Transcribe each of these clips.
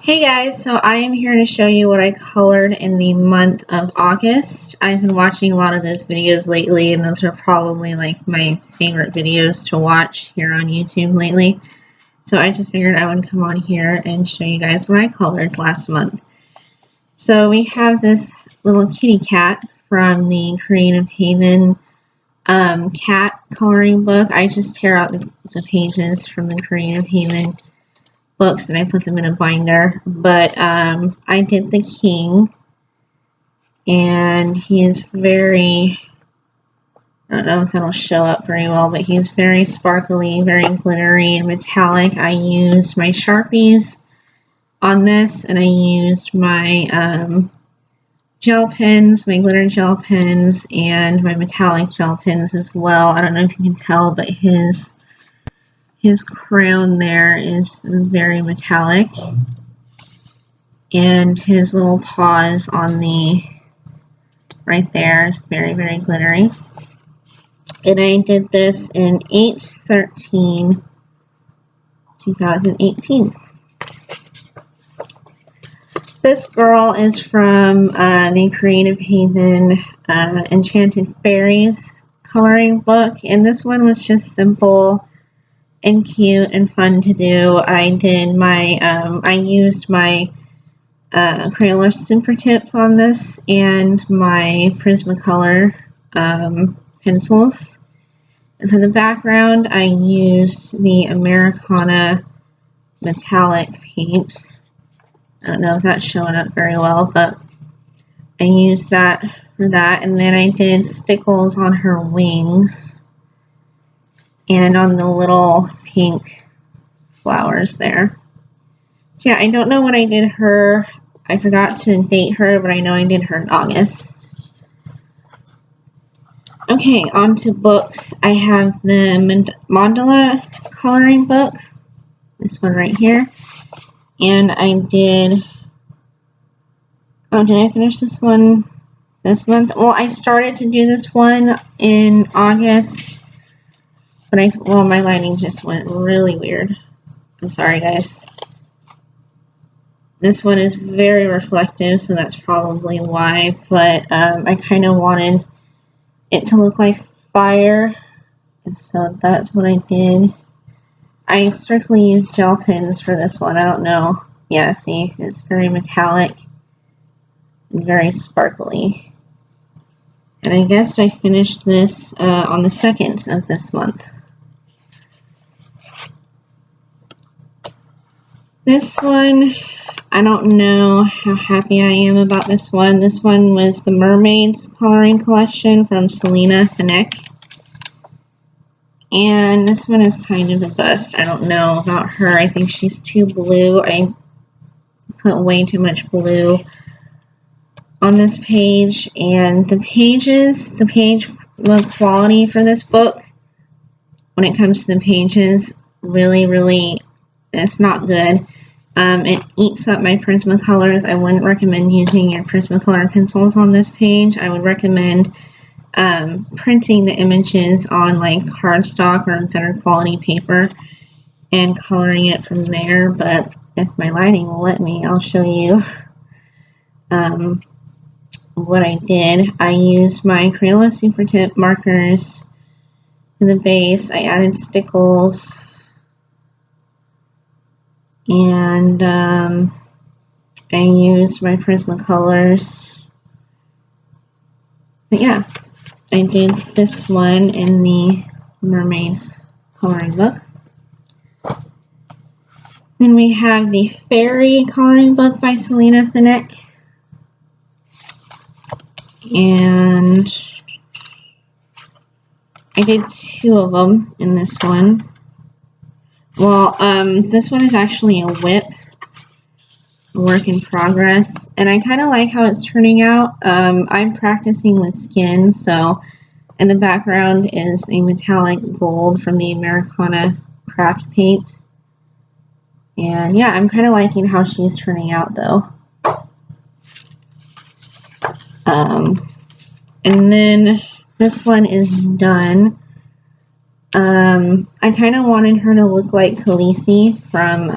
Hey guys, so I am here to show you what I colored in the month of August. I've been watching a lot of those videos lately, and those are probably like my favorite videos to watch here on YouTube lately. So I just figured I would come on here and show you guys what I colored last month. So we have this little kitty cat from the Creative Haven cat coloring book. I just tear out the pages from the Creative Haven books and I put them in a binder, but I did the king, and he is very, I don't know if that'll show up very well, but he's very sparkly, very glittery and metallic. I used my Sharpies on this, and I used my gel pens, my glitter gel pens, and my metallic gel pens as well. I don't know if you can tell, but his crown there is very metallic, and his little paws on the right there is very, very glittery. And I did this in 8/13/2018. This girl is from the Creative Haven Enchanted Fairies coloring book, and this one was just simple and cute and fun to do. I did my, I used my Crayola Super Tips on this and my Prismacolor pencils. And for the background, I used the Americana metallic paint. I don't know if that's showing up very well, but I used that for that. And then I did stickles on her wings and on the little pink flowers there. So yeah, I don't know when I did her. I forgot to date her, but I know I did her in August. Okay, on to books. I have the Mandala coloring book, this one right here. And I did, did I finish this one this month? Well, I started to do this one in August, but my lighting just went really weird. I'm sorry, guys. This one is very reflective, so that's probably why, but I kind of wanted it to look like fire, and so that's what I did. I strictly used gel pens for this one. I don't know. Yeah, see, it's very metallic and very sparkly. And I guess I finished this on the 2nd of this month. This one, I don't know how happy I am about this one. This one was the Mermaids coloring collection from Selena Finek. And this one is kind of a bust. I don't know about her. I think she's too blue. I put way too much blue on this page. And the page quality for this book, when it comes to the pages, really, it's not good. It eats up my Prismacolors. I wouldn't recommend using your Prismacolor pencils on this page. I would recommend printing the images on like cardstock or better quality paper and coloring it from there. But if my lighting will let me, I'll show you what I did. I used my Crayola Super Tip markers in the base. I added stickles. And I used my Prismacolors. But yeah, I did this one in the Mermaids coloring book. Then we have the Fairy coloring book by Selena Finek. And I did 2 of them in this one. Well, this one is actually a whip, a work in progress, and I kind of like how it's turning out. I'm practicing with skin, so in the background is a metallic gold from the Americana craft paint. And yeah, I'm kind of liking how she's turning out though. And then this one is done. I kind of wanted her to look like Khaleesi from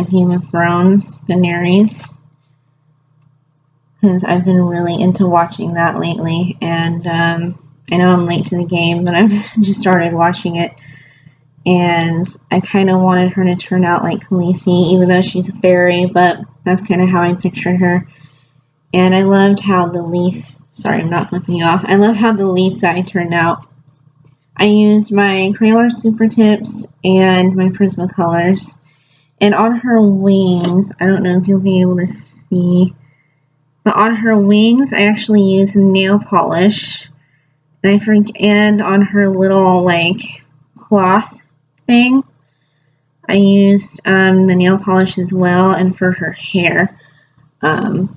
Game of Thrones, Daenerys, because I've been really into watching that lately, and I know I'm late to the game, but I've just started watching it, and I kind of wanted her to turn out like Khaleesi, even though she's a fairy, but that's kind of how I pictured her. And I loved how the leaf, sorry, I'm not flipping you off, I love how the leaf guy turned out. I used my Crayola Super Tips and my Prismacolors. And on her wings, I don't know if you'll be able to see, but on her wings, I actually used nail polish. And on her little, like, cloth thing, I used the nail polish as well, and for her hair. And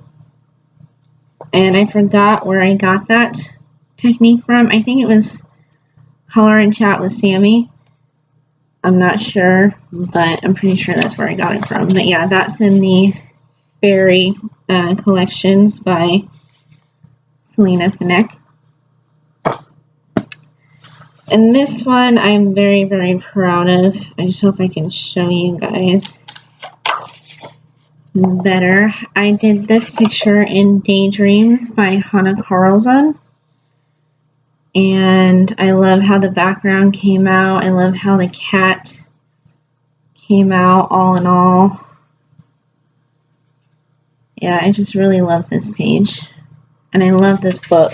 I forgot where I got that technique from. I think it was Color and Chat with Sammy. I'm not sure, but I'm pretty sure that's where I got it from. But yeah, that's in the Fairy Collections by Selena Finneck. And this one I'm very, very proud of. I just hope I can show you guys better. I did this picture in Daydreams by Hannah Carlson. And I love how the background came out. I love how the cat came out, all in all. Yeah, I just really love this page. And I love this book.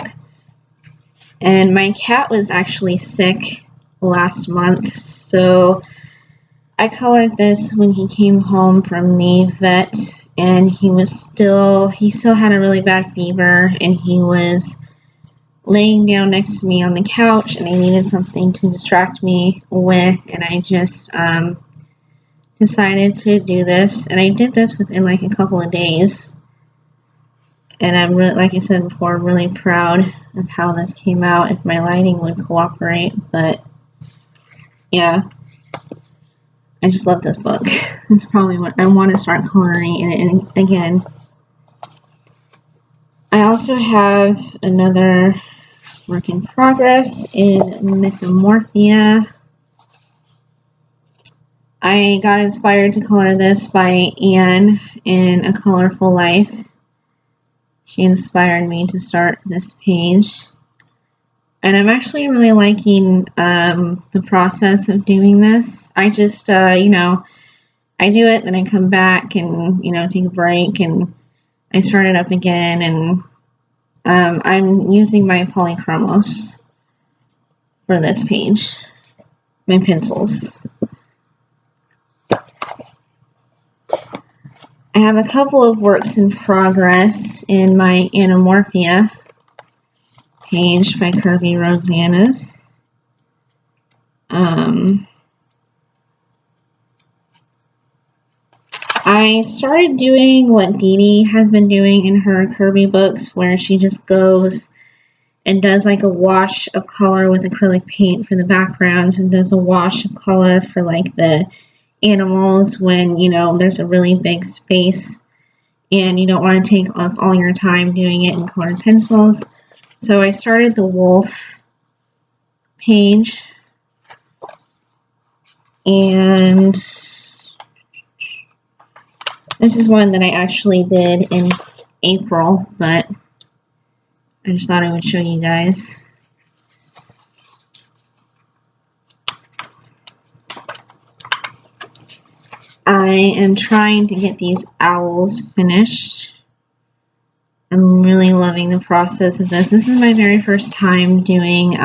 And my cat was actually sick last month, so I colored this when he came home from the vet, and he still had a really bad fever, and he was laying down next to me on the couch, and I needed something to distract me with, and I just decided to do this, and I did this within like a couple of days, and I'm really, like I said before, really proud of how this came out, if my lighting would cooperate. But yeah, I just love this book. It's probably what I want to start coloring in it again. I also have another work in progress in Mythomorphia. I got inspired to color this by Anne in A Colorful Life. She inspired me to start this page. And I'm actually really liking the process of doing this. I just, you know, I do it, then I come back and, you know, take a break, and I start it up again, and I'm using my Polychromos for this page, my pencils. I have a couple of works in progress in my Anamorphia page by Kirby Rosanas. I started doing what Dee Dee has been doing in her Kirby books, where she just goes and does like a wash of color with acrylic paint for the backgrounds, and does a wash of color for like the animals when, you know, there's a really big space and you don't want to take up all your time doing it in colored pencils. So I started the wolf page, and this is one that I actually did in April, but I just thought I would show you guys. I am trying to get these owls finished. I'm really loving the process of this. This is my very first time doing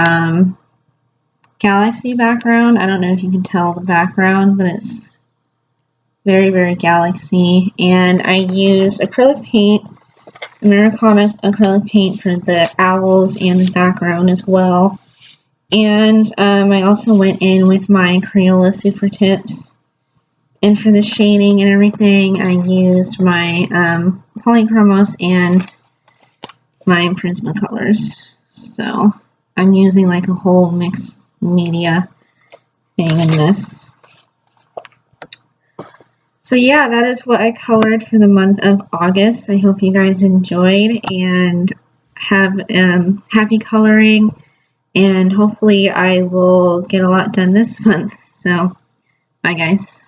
galaxy background. I don't know if you can tell the background, but it's very, very galaxy. And I used acrylic paint, Americana acrylic paint for the owls and the background as well. And I also went in with my Crayola Super Tips. And for the shading and everything, I used my Polychromos and my Prismacolors. So I'm using like a whole mixed media thing in this. So yeah, that is what I colored for the month of August. I hope you guys enjoyed and have happy coloring. and hopefully I will get a lot done this month. So, bye guys.